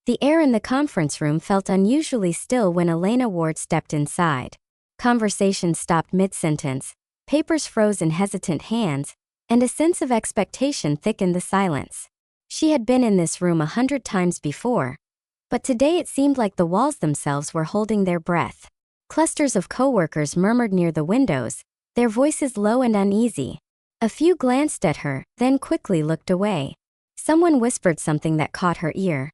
The air in the conference room felt unusually still when Elena Ward stepped inside. Conversation stopped mid-sentence, papers froze in hesitant hands, and a sense of expectation thickened the silence. She had been in this room 100 times before, but today it seemed like the walls themselves were holding their breath. Clusters of coworkers murmured near the windows, their voices low and uneasy. A few glanced at her, then quickly looked away. Someone whispered something that caught her ear.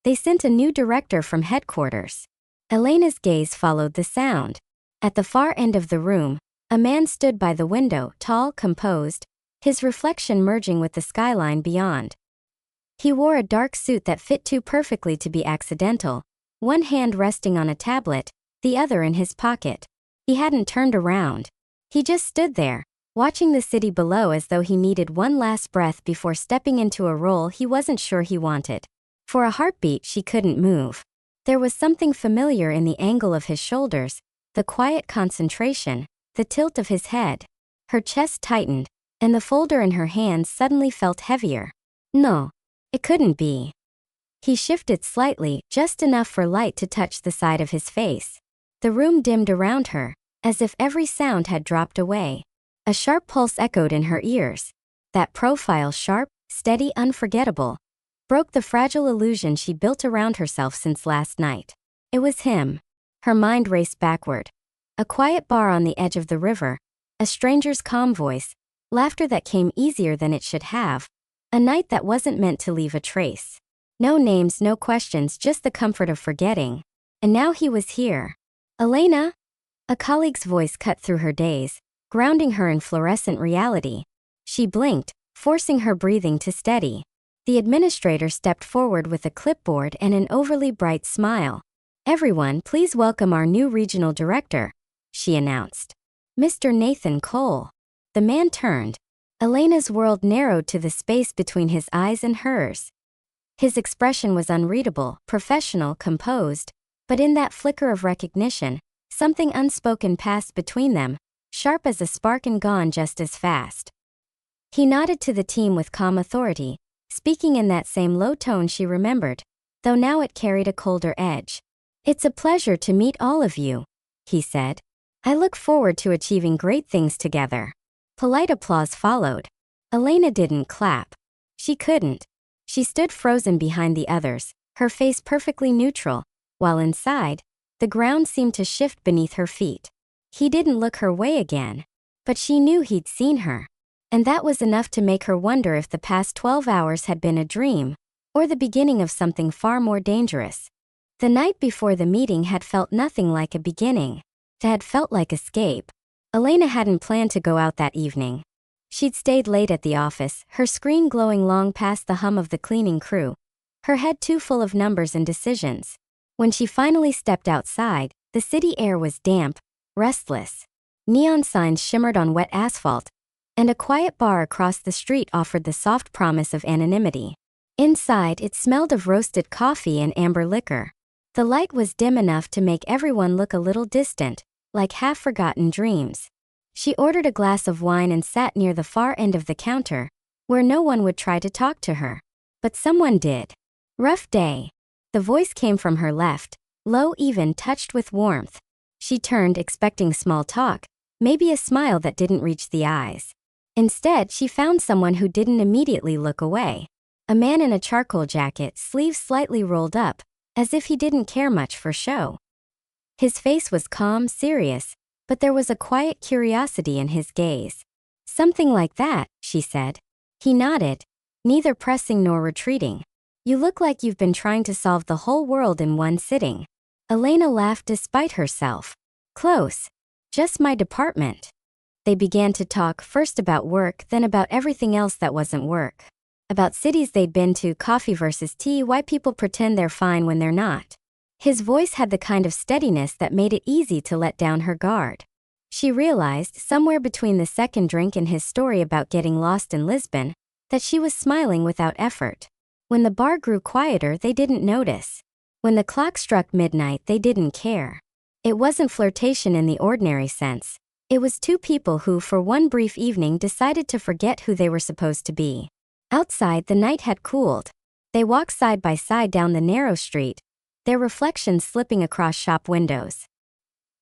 They sent a new director from headquarters. Elena's gaze followed the sound. At the far end of the room, a man stood by the window, tall, composed, his reflection merging with the skyline beyond. He wore a dark suit that fit too perfectly to be accidental, one hand resting on a tablet, the other in his pocket. He hadn't turned around. He just stood there, watching the city below as though he needed one last breath before stepping into a role he wasn't sure he wanted. For a heartbeat she couldn't move. There was something familiar in the angle of his shoulders, the quiet concentration, the tilt of his head. Her chest tightened, and the folder in her hands suddenly felt heavier. No, it couldn't be. He shifted slightly, just enough for light to touch the side of his face. The room dimmed around her, as if every sound had dropped away. A sharp pulse echoed in her ears. That profile, sharp, steady, unforgettable, broke the fragile illusion she built around herself since last night. It was him. Her mind raced backward. A quiet bar on the edge of the river, a stranger's calm voice, laughter that came easier than it should have, a night that wasn't meant to leave a trace. No names, no questions, just the comfort of forgetting. And now he was here. Elena? A colleague's voice cut through her daze, grounding her in fluorescent reality. She blinked, forcing her breathing to steady. The administrator stepped forward with a clipboard and an overly bright smile. "Everyone, please welcome our new regional director," she announced. "Mr. Nathan Cole." The man turned. Elena's world narrowed to the space between his eyes and hers. His expression was unreadable, professional, composed, but in that flicker of recognition, something unspoken passed between them, sharp as a spark and gone just as fast. He nodded to the team with calm authority, speaking in that same low tone she remembered, though now it carried a colder edge. "It's a pleasure to meet all of you," he said. "I look forward to achieving great things together." Polite applause followed. Elena didn't clap. She couldn't. She stood frozen behind the others, her face perfectly neutral, while inside, the ground seemed to shift beneath her feet. He didn't look her way again, but she knew he'd seen her. And that was enough to make her wonder if the past 12 hours had been a dream, or the beginning of something far more dangerous. The night before the meeting had felt nothing like a beginning. It had felt like escape. Elena hadn't planned to go out that evening. She'd stayed late at the office, her screen glowing long past the hum of the cleaning crew, her head too full of numbers and decisions. When she finally stepped outside, the city air was damp, restless. Neon signs shimmered on wet asphalt, and a quiet bar across the street offered the soft promise of anonymity. Inside, it smelled of roasted coffee and amber liquor. The light was dim enough to make everyone look a little distant, like half-forgotten dreams. She ordered a glass of wine and sat near the far end of the counter, where no one would try to talk to her. But someone did. "Rough day." The voice came from her left, low, even, touched with warmth. She turned, expecting small talk, maybe a smile that didn't reach the eyes. Instead, she found someone who didn't immediately look away. A man in a charcoal jacket, sleeves slightly rolled up, as if he didn't care much for show. His face was calm, serious, but there was a quiet curiosity in his gaze. "Something like that," she said. He nodded, neither pressing nor retreating. "You look like you've been trying to solve the whole world in one sitting." Elena laughed despite herself. "Close. Just my department." They began to talk, first about work, then about everything else that wasn't work. About cities they'd been to, coffee versus tea, why people pretend they're fine when they're not. His voice had the kind of steadiness that made it easy to let down her guard. She realized, somewhere between the second drink and his story about getting lost in Lisbon, that she was smiling without effort. When the bar grew quieter, they didn't notice. When the clock struck midnight, they didn't care. It wasn't flirtation in the ordinary sense. It was two people who, for one brief evening, decided to forget who they were supposed to be. Outside, the night had cooled. They walked side by side down the narrow street, their reflections slipping across shop windows.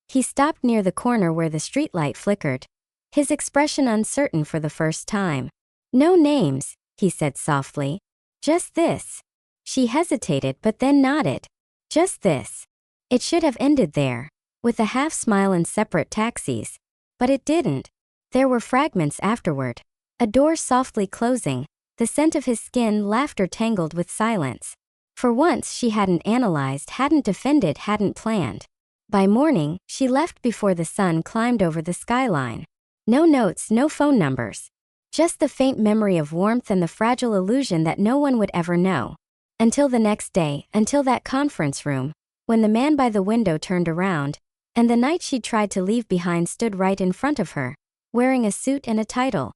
He stopped near the corner where the streetlight flickered, his expression uncertain for the first time. "No names," he said softly. "Just this." She hesitated but then nodded. "Just this." It should have ended there, with a half smile and separate taxis. But it didn't. There were fragments afterward. A door softly closing, the scent of his skin, laughter tangled with silence. For once she hadn't analyzed, hadn't defended, hadn't planned. By morning, she left before the sun climbed over the skyline. No notes, no phone numbers. Just the faint memory of warmth and the fragile illusion that no one would ever know. Until the next day, until that conference room, when the man by the window turned around, and the night she'd tried to leave behind stood right in front of her, wearing a suit and a title.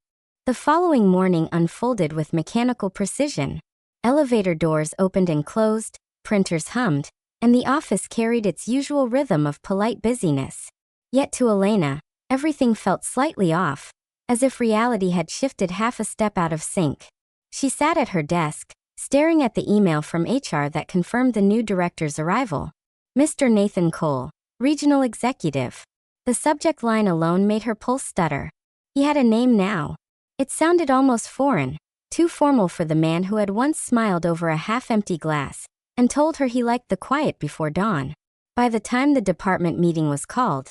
The following morning unfolded with mechanical precision. Elevator doors opened and closed, printers hummed, and the office carried its usual rhythm of polite busyness. Yet to Elena, everything felt slightly off, as if reality had shifted half a step out of sync. She sat at her desk, staring at the email from HR that confirmed the new director's arrival. Mr. Nathan Cole, Regional Executive. The subject line alone made her pulse stutter. He had a name now. It sounded almost foreign, too formal for the man who had once smiled over a half-empty glass and told her he liked the quiet before dawn. By the time the department meeting was called,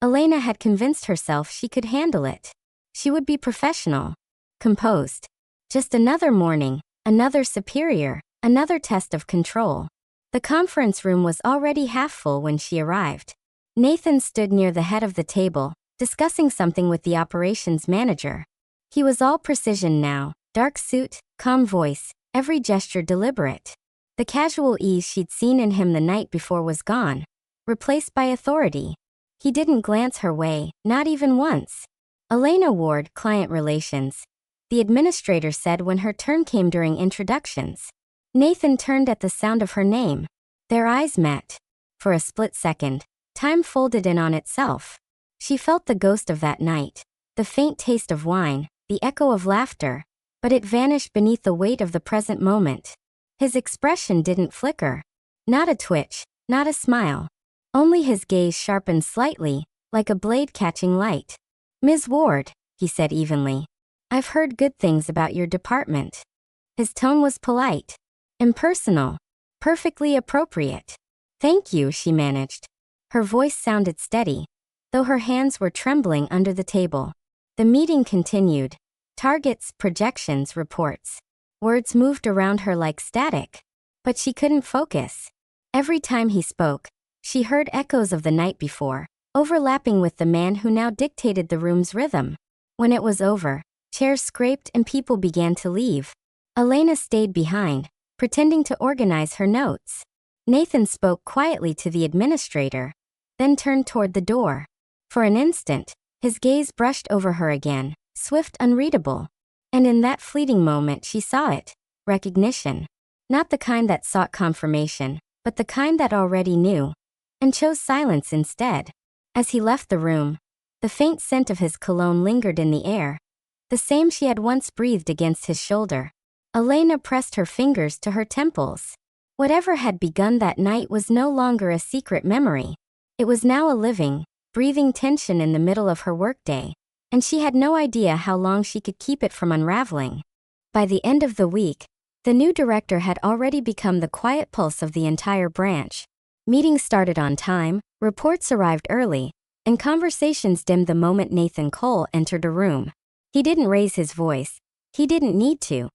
Elena had convinced herself she could handle it. She would be professional, composed. Just another morning, another superior, another test of control. The conference room was already half full when she arrived. Nathan stood near the head of the table, discussing something with the operations manager. He was all precision now, dark suit, calm voice, every gesture deliberate. The casual ease she'd seen in him the night before was gone, replaced by authority. He didn't glance her way, not even once. "Elena Ward, Client Relations," the administrator said when her turn came during introductions. Nathan turned at the sound of her name. Their eyes met. For a split second, time folded in on itself. She felt the ghost of that night, the faint taste of wine, the echo of laughter, but it vanished beneath the weight of the present moment. His expression didn't flicker. Not a twitch, not a smile. Only his gaze sharpened slightly, like a blade catching light. "Ms. Ward," he said evenly, "I've heard good things about your department." His tone was polite, impersonal, perfectly appropriate. "Thank you," she managed. Her voice sounded steady, though her hands were trembling under the table. The meeting continued. Targets, projections, reports. Words moved around her like static, but she couldn't focus. Every time he spoke, she heard echoes of the night before, overlapping with the man who now dictated the room's rhythm. When it was over, chairs scraped and people began to leave. Elena stayed behind, pretending to organize her notes. Nathan spoke quietly to the administrator, then turned toward the door. For an instant, his gaze brushed over her again, swift, unreadable. And in that fleeting moment she saw it, recognition. Not the kind that sought confirmation, but the kind that already knew, and chose silence instead. As he left the room, the faint scent of his cologne lingered in the air, the same she had once breathed against his shoulder. Elena pressed her fingers to her temples. Whatever had begun that night was no longer a secret memory. It was now a living, breathing tension in the middle of her workday, and she had no idea how long she could keep it from unraveling. By the end of the week, the new director had already become the quiet pulse of the entire branch. Meetings started on time, reports arrived early, and conversations dimmed the moment Nathan Cole entered a room. He didn't raise his voice. He didn't need to.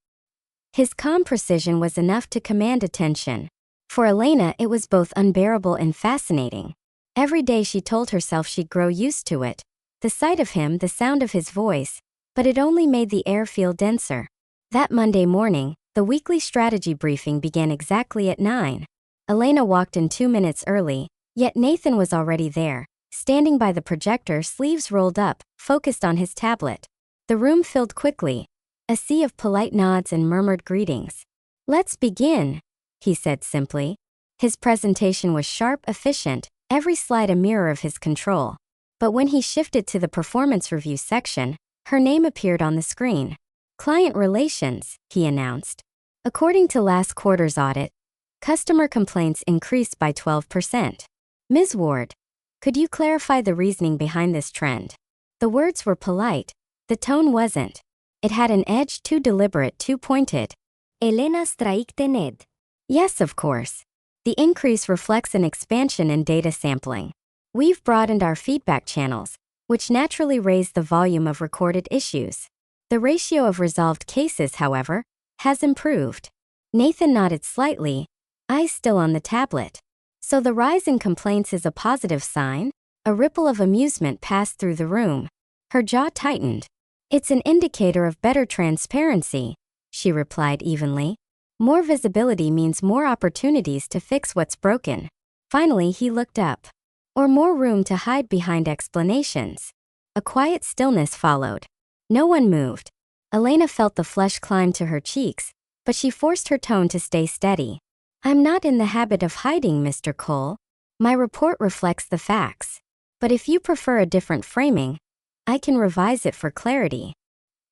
His calm precision was enough to command attention. For Elena, it was both unbearable and fascinating. Every day she told herself she'd grow used to it, the sight of him, the sound of his voice, but it only made the air feel denser. That Monday morning, the weekly strategy briefing began exactly at 9. Elena walked in 2 minutes early, yet Nathan was already there, standing by the projector, sleeves rolled up, focused on his tablet. The room filled quickly, a sea of polite nods and murmured greetings. "Let's begin," he said simply. His presentation was sharp, efficient, every slide a mirror of his control. But when he shifted to the performance review section, her name appeared on the screen. "Client Relations," he announced. According to last quarter's audit, customer complaints increased by 12%. Ms. Ward, could you clarify the reasoning behind this trend? The words were polite, the tone wasn't. It had an edge, too deliberate, too pointed. Elena straikte Ned. Yes, of course. The increase reflects an expansion in data sampling. We've broadened our feedback channels, which naturally raise the volume of recorded issues. The ratio of resolved cases, however, has improved. Nathan nodded slightly, eyes still on the tablet. So the rise in complaints is a positive sign? A ripple of amusement passed through the room. Her jaw tightened. It's an indicator of better transparency, she replied evenly. More visibility means more opportunities to fix what's broken. Finally, he looked up. Or more room to hide behind explanations. A quiet stillness followed. No one moved. Elena felt the flush climb to her cheeks, but she forced her tone to stay steady. I'm not in the habit of hiding, Mr. Cole. My report reflects the facts. But if you prefer a different framing, I can revise it for clarity.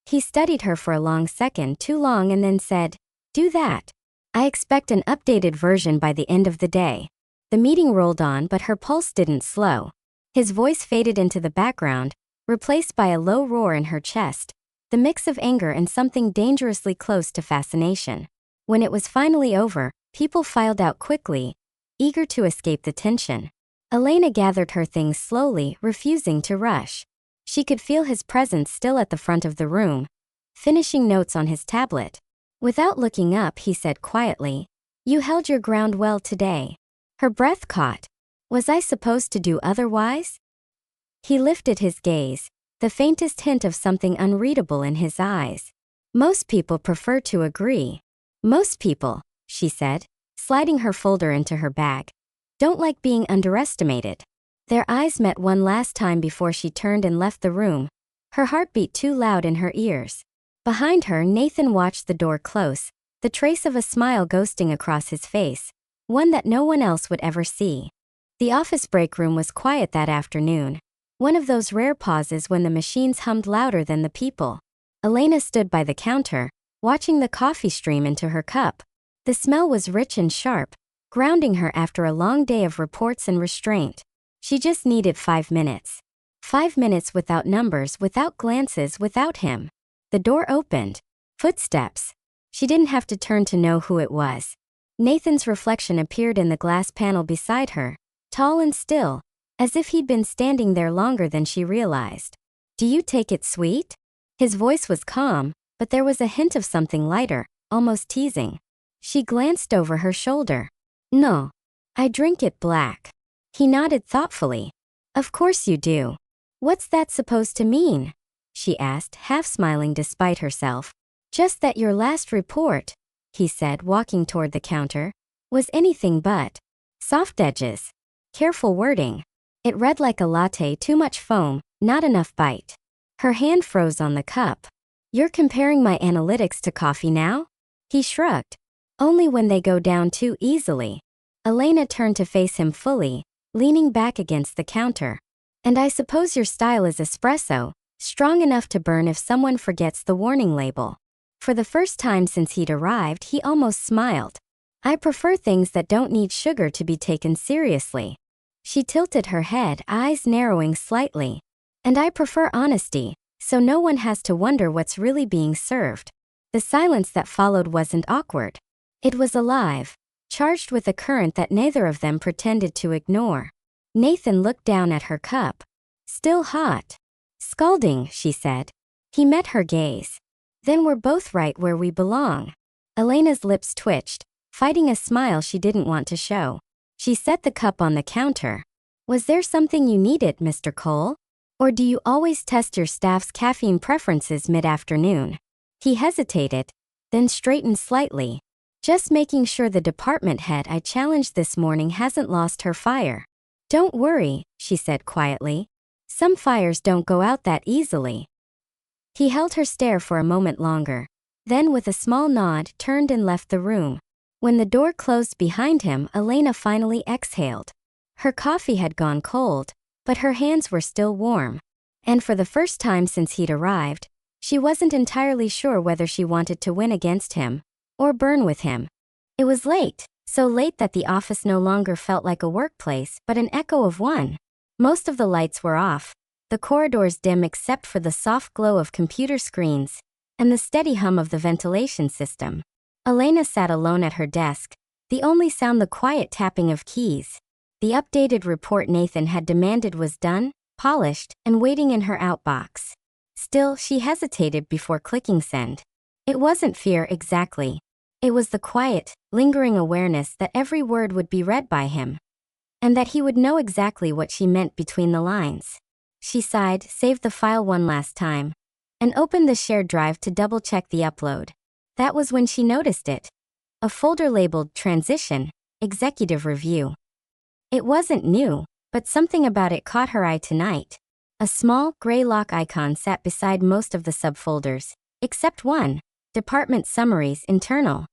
He studied her for a long second, too long, and then said, Do that. I expect an updated version by the end of the day. The meeting rolled on, but her pulse didn't slow. His voice faded into the background, replaced by a low roar in her chest, the mix of anger and something dangerously close to fascination. When it was finally over, people filed out quickly, eager to escape the tension. Elena gathered her things slowly, refusing to rush. She could feel his presence still at the front of the room, finishing notes on his tablet. Without looking up, he said quietly, You held your ground well today. Her breath caught. Was I supposed to do otherwise? He lifted his gaze, the faintest hint of something unreadable in his eyes. Most people prefer to agree. Most people, she said, sliding her folder into her bag, don't like being underestimated. Their eyes met one last time before she turned and left the room, her heartbeat too loud in her ears. Behind her, Nathan watched the door close, the trace of a smile ghosting across his face, one that no one else would ever see. The office break room was quiet that afternoon, one of those rare pauses when the machines hummed louder than the people. Elena stood by the counter, watching the coffee stream into her cup. The smell was rich and sharp, grounding her after a long day of reports and restraint. She just needed 5 minutes. 5 minutes without numbers, without glances, without him. The door opened. Footsteps. She didn't have to turn to know who it was. Nathan's reflection appeared in the glass panel beside her, tall and still, as if he'd been standing there longer than she realized. Do you take it sweet? His voice was calm, but there was a hint of something lighter, almost teasing. She glanced over her shoulder. No. I drink it black. He nodded thoughtfully. Of course you do. What's that supposed to mean? She asked, half smiling despite herself. Just that your last report, he said, walking toward the counter, was anything but. Soft edges. Careful wording. It read like a latte, too much foam, not enough bite. Her hand froze on the cup. You're comparing my analytics to coffee now? He shrugged. Only when they go down too easily. Elena turned to face him fully, leaning back against the counter. And I suppose your style is espresso, strong enough to burn if someone forgets the warning label. For the first time since he'd arrived, he almost smiled. I prefer things that don't need sugar to be taken seriously. She tilted her head, eyes narrowing slightly. And I prefer honesty, so no one has to wonder what's really being served. The silence that followed wasn't awkward. It was alive, charged with a current that neither of them pretended to ignore. Nathan looked down at her cup. Still hot. Scalding, she said. He met her gaze. Then we're both right where we belong. Elena's lips twitched, fighting a smile she didn't want to show. She set the cup on the counter. Was there something you needed, Mr. Cole? Or do you always test your staff's caffeine preferences mid-afternoon? He hesitated, then straightened slightly. Just making sure the department head I challenged this morning hasn't lost her fire. Don't worry, she said quietly. Some fires don't go out that easily. He held her stare for a moment longer, then with a small nod turned and left the room. When the door closed behind him, Elena finally exhaled. Her coffee had gone cold, but her hands were still warm. And for the first time since he'd arrived, she wasn't entirely sure whether she wanted to win against him, or burn with him. It was late, so late that the office no longer felt like a workplace but an echo of one. Most of the lights were off, the corridors dim except for the soft glow of computer screens and the steady hum of the ventilation system. Elena sat alone at her desk, the only sound the quiet tapping of keys. The updated report Nathan had demanded was done, polished, and waiting in her outbox. Still, she hesitated before clicking send. It wasn't fear exactly. It was the quiet, lingering awareness that every word would be read by him, and that he would know exactly what she meant between the lines. She sighed, saved the file one last time, and opened the shared drive to double-check the upload. That was when she noticed it. A folder labeled Transition, Executive Review. It wasn't new, but something about it caught her eye tonight. A small, gray lock icon sat beside most of the subfolders, except one, Department Summaries Internal.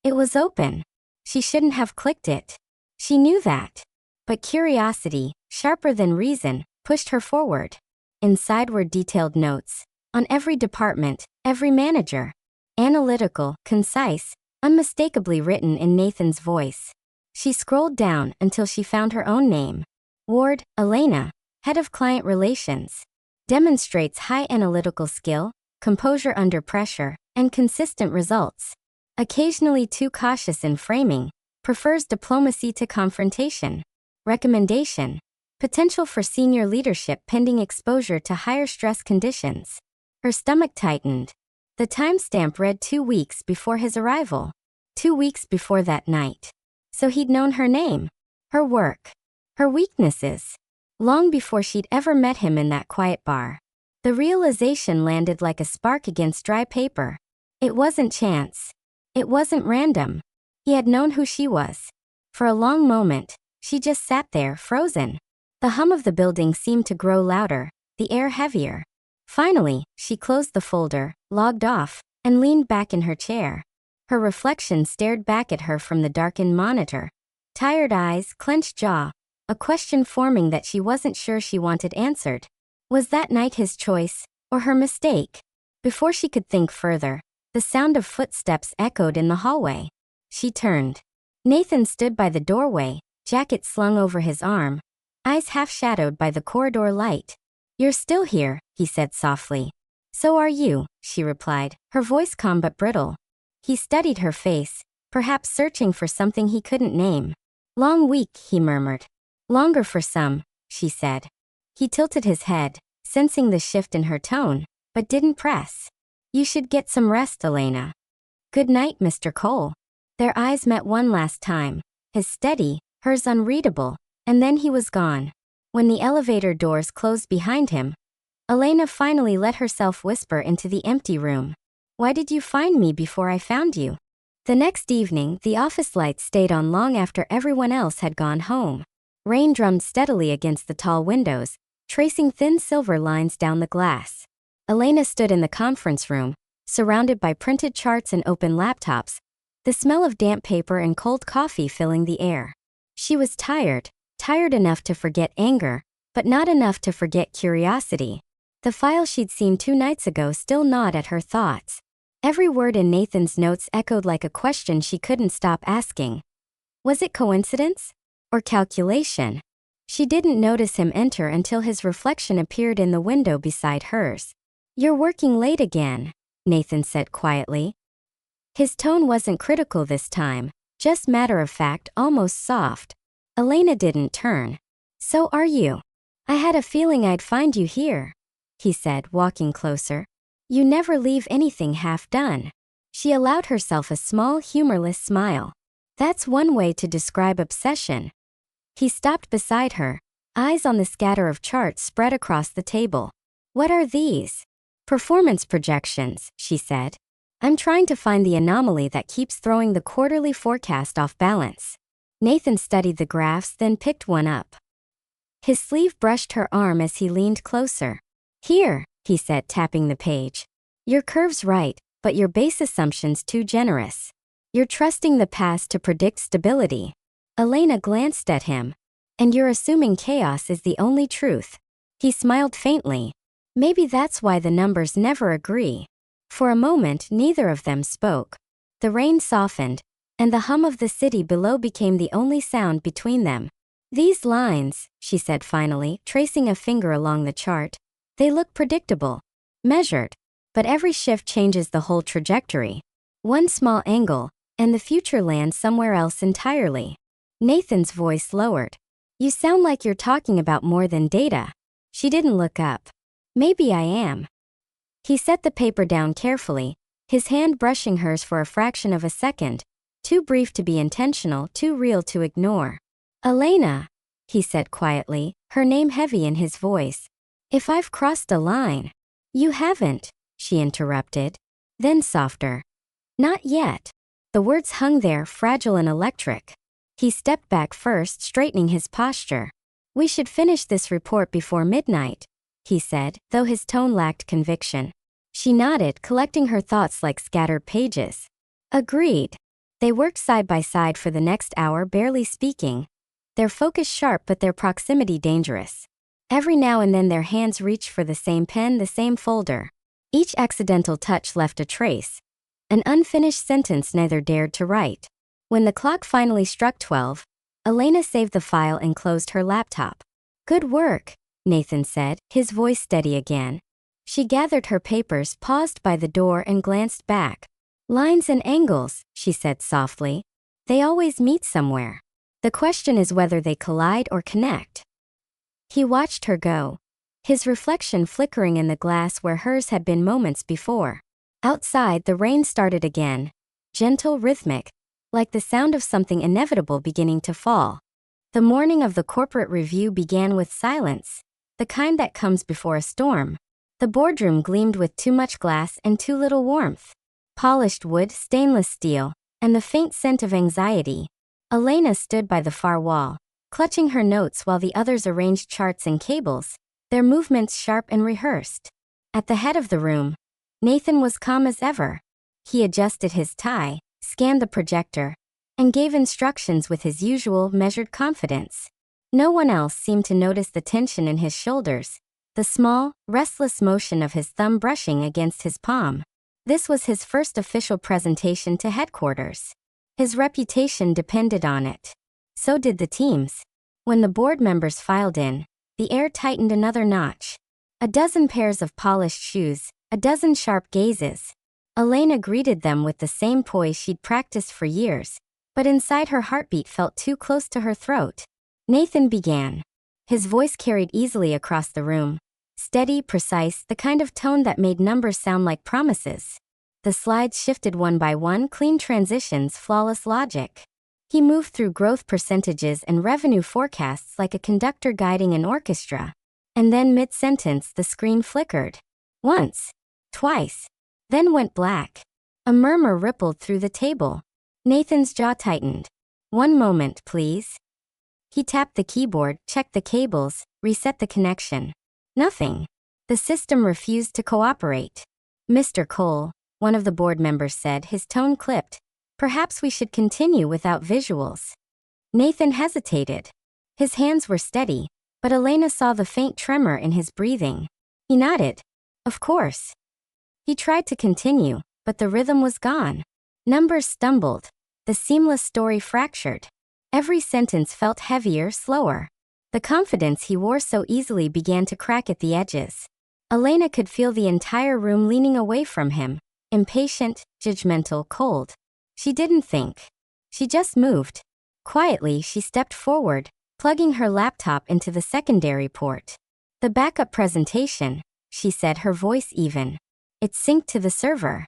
It was open. She shouldn't have clicked it. She knew that. But curiosity, sharper than reason, pushed her forward. Inside were detailed notes on every department, every manager. Analytical, concise, unmistakably written in Nathan's voice. She scrolled down until she found her own name. Ward, Elena, Head of Client Relations. Demonstrates high analytical skill, composure under pressure, and consistent results. Occasionally too cautious in framing, prefers diplomacy to confrontation. Recommendation. Potential for senior leadership pending exposure to higher stress conditions. Her stomach tightened. The timestamp read 2 weeks before his arrival. 2 weeks before that night. So he'd known her name, her work, her weaknesses, long before she'd ever met him in that quiet bar. The realization landed like a spark against dry paper. It wasn't chance. It wasn't random. He had known who she was. For a long moment, she just sat there, frozen. The hum of the building seemed to grow louder, the air heavier. Finally, she closed the folder, logged off, and leaned back in her chair. Her reflection stared back at her from the darkened monitor. Tired eyes, clenched jaw, a question forming that she wasn't sure she wanted answered. Was that night his choice, or her mistake? Before she could think further, the sound of footsteps echoed in the hallway. She turned. Nathan stood by the doorway, jacket slung over his arm, eyes half-shadowed by the corridor light. "You're still here," he said softly. "So are you," she replied, her voice calm but brittle. He studied her face, perhaps searching for something he couldn't name. "Long week," he murmured. "Longer for some," she said. He tilted his head, sensing the shift in her tone, but didn't press. "You should get some rest, Elena." "Good night, Mr. Cole." Their eyes met one last time, his steady, hers unreadable, and then he was gone. When the elevator doors closed behind him, Elena finally let herself whisper into the empty room. "Why did you find me before I found you?" The next evening, the office lights stayed on long after everyone else had gone home. Rain drummed steadily against the tall windows, tracing thin silver lines down the glass. Elena stood in the conference room, surrounded by printed charts and open laptops, the smell of damp paper and cold coffee filling the air. She was tired enough to forget anger, but not enough to forget curiosity. The file she'd seen 2 nights ago still gnawed at her thoughts. Every word in Nathan's notes echoed like a question she couldn't stop asking. Was it coincidence? Or calculation? She didn't notice him enter until his reflection appeared in the window beside hers. "You're working late again," Nathan said quietly. His tone wasn't critical this time, just matter-of-fact, almost soft. Elena didn't turn. "So are you. I had a feeling I'd find you here," he said, walking closer. "You never leave anything half done." She allowed herself a small, humorless smile. "That's one way to describe obsession." He stopped beside her, eyes on the scatter of charts spread across the table. "What are these?" "Performance projections," she said. "I'm trying to find the anomaly that keeps throwing the quarterly forecast off balance." Nathan studied the graphs, then picked one up. His sleeve brushed her arm as he leaned closer. "Here," he said, tapping the page. "Your curve's right, but your base assumption's too generous. You're trusting the past to predict stability." Elena glanced at him. "And you're assuming chaos is the only truth." He smiled faintly. "Maybe that's why the numbers never agree." For a moment, neither of them spoke. The rain softened, and the hum of the city below became the only sound between them. These lines, she said finally, tracing a finger along the chart, they look predictable, measured, but every shift changes the whole trajectory. One small angle, and the future lands somewhere else entirely. Nathan's voice lowered. You sound like you're talking about more than data. She didn't look up. Maybe I am. He set the paper down carefully, his hand brushing hers for a fraction of a second, too brief to be intentional, too real to ignore. Elena, he said quietly, her name heavy in his voice. If I've crossed a line. You haven't, she interrupted. Then softer. Not yet. The words hung there, fragile and electric. He stepped back first, straightening his posture. We should finish this report before midnight, he said, though his tone lacked conviction. She nodded, collecting her thoughts like scattered pages. Agreed. They worked side by side for the next hour, barely speaking. Their focus sharp but their proximity dangerous. Every now and then their hands reached for the same pen, the same folder. Each accidental touch left a trace. An unfinished sentence neither dared to write. When the clock finally struck 12, Elena saved the file and closed her laptop. Good work, Nathan said, his voice steady again. She gathered her papers, paused by the door and glanced back. Lines and angles, she said softly. They always meet somewhere. The question is whether they collide or connect. He watched her go, his reflection flickering in the glass where hers had been moments before. Outside, the rain started again, gentle, rhythmic, like the sound of something inevitable beginning to fall. The morning of the corporate review began with silence, the kind that comes before a storm. The boardroom gleamed with too much glass and too little warmth. Polished wood, stainless steel, and the faint scent of anxiety. Elena stood by the far wall, clutching her notes while the others arranged charts and cables, their movements sharp and rehearsed. At the head of the room, Nathan was calm as ever. He adjusted his tie, scanned the projector, and gave instructions with his usual measured confidence. No one else seemed to notice the tension in his shoulders, the small, restless motion of his thumb brushing against his palm. This was his first official presentation to headquarters. His reputation depended on it. So did the team's. When the board members filed in, the air tightened another notch. A dozen pairs of polished shoes, a dozen sharp gazes. Elena greeted them with the same poise she'd practiced for years, but inside her heartbeat felt too close to her throat. Nathan began. His voice carried easily across the room. Steady, precise, the kind of tone that made numbers sound like promises. The slides shifted one by one, clean transitions, flawless logic. He moved through growth percentages and revenue forecasts like a conductor guiding an orchestra. And then mid-sentence the screen flickered. Once. Twice. Then went black. A murmur rippled through the table. Nathan's jaw tightened. One moment, please. He tapped the keyboard, checked the cables, reset the connection. Nothing. The system refused to cooperate. Mr. Cole, one of the board members said, his tone clipped. Perhaps we should continue without visuals. Nathan hesitated. His hands were steady, but Elena saw the faint tremor in his breathing. He nodded. Of course. He tried to continue, but the rhythm was gone. Numbers stumbled. The seamless story fractured. Every sentence felt heavier, slower. The confidence he wore so easily began to crack at the edges. Elena could feel the entire room leaning away from him, impatient, judgmental, cold. She didn't think. She just moved. Quietly, she stepped forward, plugging her laptop into the secondary port. The backup presentation, she said, her voice even. It synced to the server.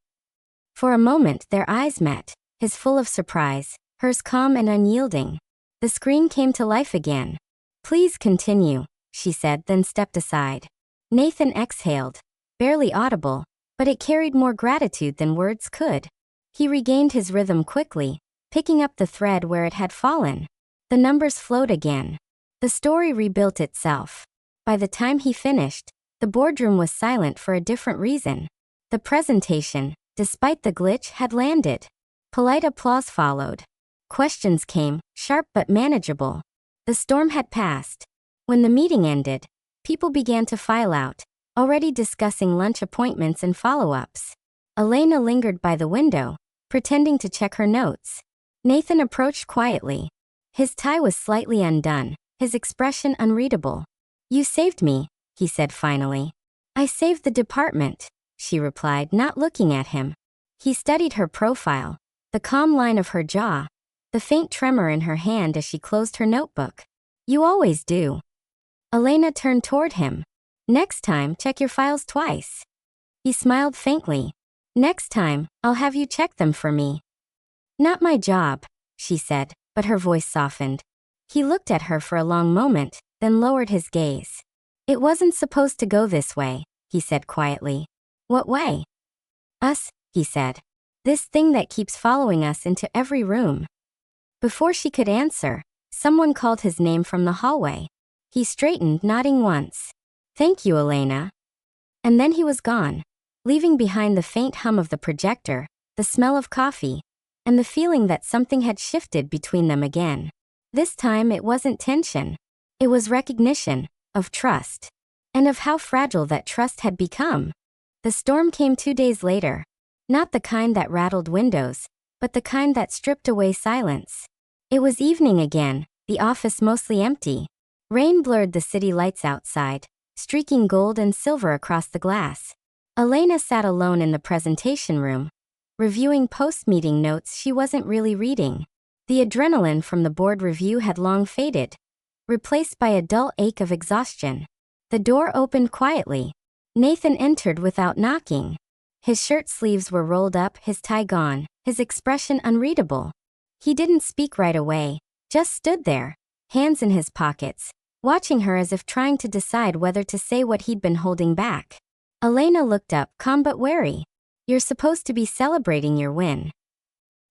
For a moment, their eyes met, his full of surprise, hers calm and unyielding. The screen came to life again. Please continue, she said, then stepped aside. Nathan exhaled, barely audible, but it carried more gratitude than words could. He regained his rhythm quickly, picking up the thread where it had fallen. The numbers flowed again. The story rebuilt itself. By the time he finished, the boardroom was silent for a different reason. The presentation, despite the glitch, had landed. Polite applause followed. Questions came, sharp but manageable. The storm had passed. When the meeting ended, people began to file out, already discussing lunch appointments and follow-ups. Elena lingered by the window, pretending to check her notes. Nathan approached quietly. His tie was slightly undone, his expression unreadable. "You saved me," he said finally. "I saved the department," she replied, not looking at him. He studied her profile, the calm line of her jaw, the faint tremor in her hand as she closed her notebook. "You always do." Elena turned toward him. "Next time, check your files twice." He smiled faintly. "Next time, I'll have you check them for me." "Not my job," she said, but her voice softened. He looked at her for a long moment, then lowered his gaze. "It wasn't supposed to go this way," he said quietly. "What way?" "Us," he said. "This thing that keeps following us into every room." Before she could answer, someone called his name from the hallway. He straightened, nodding once. "Thank you, Elena." And then he was gone, leaving behind the faint hum of the projector, the smell of coffee, and the feeling that something had shifted between them again. This time it wasn't tension. It was recognition of trust, and of how fragile that trust had become. The storm came 2 days later. Not the kind that rattled windows, but the kind that stripped away silence. It was evening again, the office mostly empty. Rain blurred the city lights outside, streaking gold and silver across the glass. Elena sat alone in the presentation room, reviewing post-meeting notes she wasn't really reading. The adrenaline from the board review had long faded, replaced by a dull ache of exhaustion. The door opened quietly. Nathan entered without knocking. His shirt sleeves were rolled up, his tie gone, his expression unreadable. He didn't speak right away, just stood there, hands in his pockets, watching her as if trying to decide whether to say what he'd been holding back. Elena looked up, calm but wary. "You're supposed to be celebrating your win."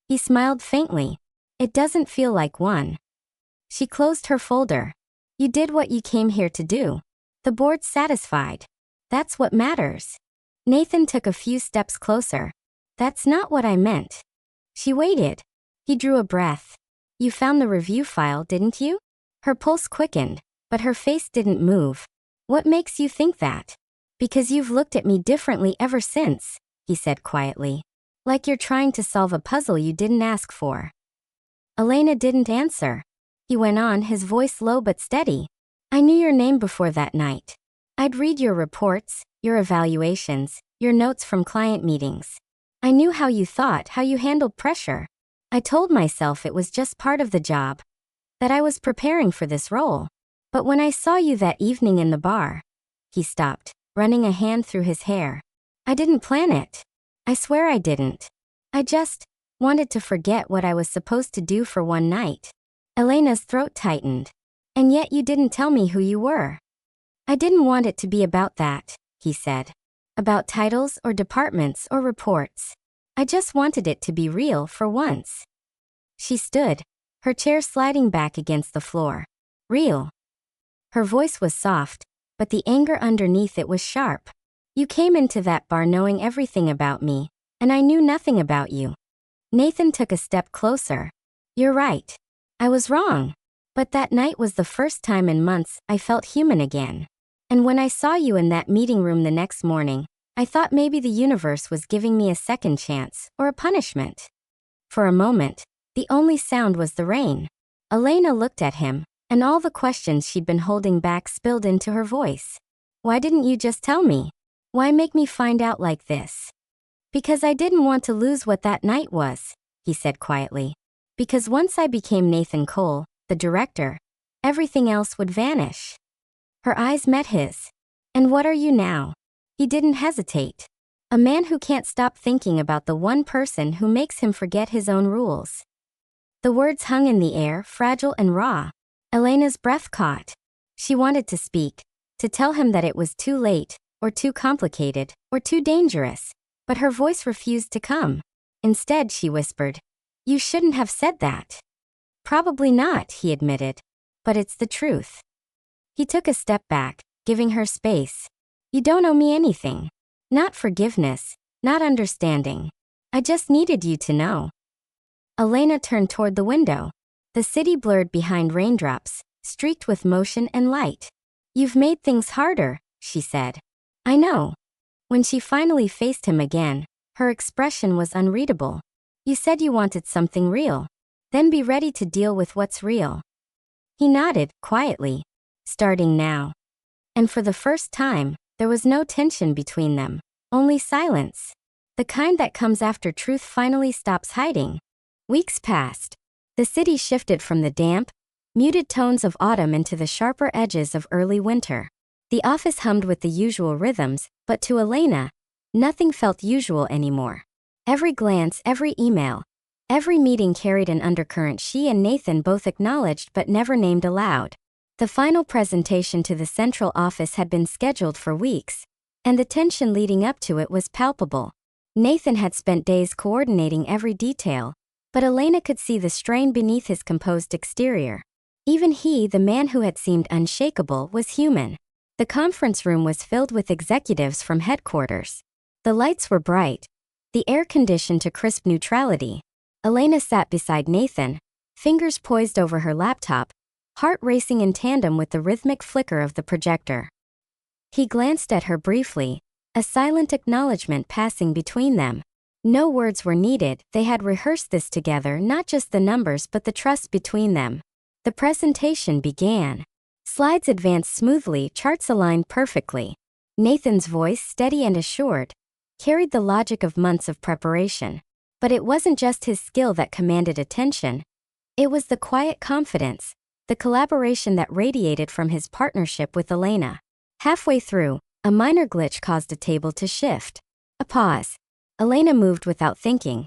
He smiled faintly. "It doesn't feel like one." She closed her folder. "You did what you came here to do. The board's satisfied. That's what matters." Nathan took a few steps closer. "That's not what I meant." She waited. He drew a breath. "You found the review file, didn't you?" Her pulse quickened, but her face didn't move. "What makes you think that?" "Because you've looked at me differently ever since," he said quietly. "Like you're trying to solve a puzzle you didn't ask for." Elena didn't answer. He went on, his voice low but steady. "I knew your name before that night. I'd read your reports, your evaluations, your notes from client meetings. I knew how you thought, how you handled pressure. I told myself it was just part of the job, that I was preparing for this role. But when I saw you that evening in the bar," he stopped, running a hand through his hair. "I didn't plan it. I swear I didn't. I just wanted to forget what I was supposed to do for one night." Elena's throat tightened. "And yet you didn't tell me who you were." "I didn't want it to be about that," he said. "About titles or departments or reports. I just wanted it to be real for once." She stood, her chair sliding back against the floor. "Real." Her voice was soft, but the anger underneath it was sharp. "You came into that bar knowing everything about me, and I knew nothing about you." Nathan took a step closer. "You're right. I was wrong. But that night was the first time in months I felt human again. And when I saw you in that meeting room the next morning, I thought maybe the universe was giving me a second chance, or a punishment." For a moment, the only sound was the rain. Elena looked at him, and all the questions she'd been holding back spilled into her voice. "Why didn't you just tell me? Why make me find out like this?" "Because I didn't want to lose what that night was," he said quietly. "Because once I became Nathan Cole, the director, everything else would vanish." Her eyes met his. "And what are you now?" He didn't hesitate. "A man who can't stop thinking about the one person who makes him forget his own rules." The words hung in the air, fragile and raw. Elena's breath caught. She wanted to speak, to tell him that it was too late, or too complicated, or too dangerous, but her voice refused to come. Instead, she whispered, "You shouldn't have said that." "Probably not," he admitted. "But it's the truth." He took a step back, giving her space. "You don't owe me anything. Not forgiveness, not understanding. I just needed you to know." Elena turned toward the window. The city blurred behind raindrops, streaked with motion and light. "You've made things harder," she said. "I know." When she finally faced him again, her expression was unreadable. You said you wanted something real. Then be ready to deal with what's real. He nodded, quietly. Starting now. And for the first time, there was no tension between them, only silence. The kind that comes after truth finally stops hiding. Weeks passed. The city shifted from the damp, muted tones of autumn into the sharper edges of early winter. The office hummed with the usual rhythms, but to Elena, nothing felt usual anymore. Every glance, every email, every meeting carried an undercurrent she and Nathan both acknowledged but never named aloud. The final presentation to the central office had been scheduled for weeks, and the tension leading up to it was palpable. Nathan had spent days coordinating every detail, but Elena could see the strain beneath his composed exterior. Even he, the man who had seemed unshakable, was human. The conference room was filled with executives from headquarters. The lights were bright, the air conditioned to crisp neutrality. Elena sat beside Nathan, fingers poised over her laptop, heart racing in tandem with the rhythmic flicker of the projector. He glanced at her briefly, a silent acknowledgement passing between them. No words were needed, they had rehearsed this together, not just the numbers but the trust between them. The presentation began. Slides advanced smoothly, charts aligned perfectly. Nathan's voice, steady and assured, carried the logic of months of preparation. But it wasn't just his skill that commanded attention. It was the quiet confidence, the collaboration that radiated from his partnership with Elena. Halfway through, a minor glitch caused a table to shift. A pause. Elena moved without thinking,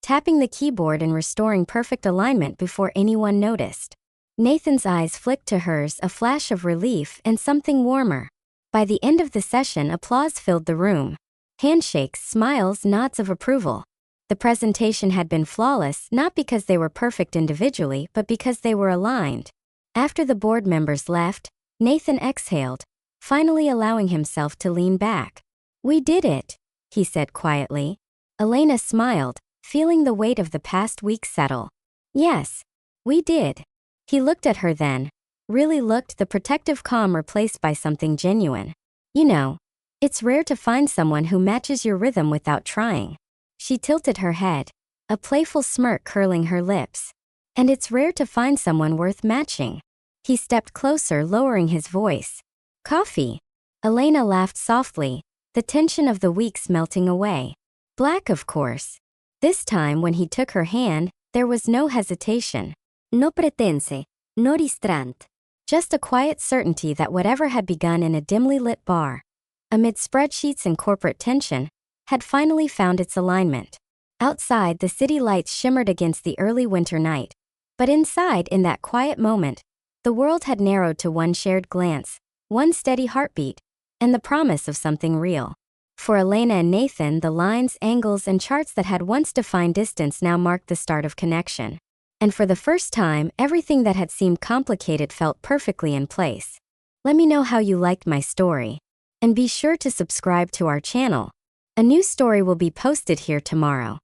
tapping the keyboard and restoring perfect alignment before anyone noticed. Nathan's eyes flicked to hers, a flash of relief and something warmer. By the end of the session, applause filled the room. Handshakes, smiles, nods of approval. The presentation had been flawless, not because they were perfect individually, but because they were aligned. After the board members left, Nathan exhaled, finally allowing himself to lean back. "We did it," he said quietly. Elena smiled, feeling the weight of the past week settle. "Yes, we did." He looked at her then, really looked, the protective calm replaced by something genuine. "You know, it's rare to find someone who matches your rhythm without trying." She tilted her head, a playful smirk curling her lips. "And it's rare to find someone worth matching." He stepped closer, lowering his voice. "Coffee?" Elena laughed softly, the tension of the weeks melting away. "Black, of course." This time when he took her hand, there was no hesitation. No pretense, no restraint. Just a quiet certainty that whatever had begun in a dimly lit bar, amid spreadsheets and corporate tension, had finally found its alignment. Outside, the city lights shimmered against the early winter night. But inside, in that quiet moment, the world had narrowed to one shared glance, one steady heartbeat, and the promise of something real. For Elena and Nathan, the lines, angles, and charts that had once defined distance now marked the start of connection. And for the first time, everything that had seemed complicated felt perfectly in place. Let me know how you liked my story. And be sure to subscribe to our channel. A new story will be posted here tomorrow.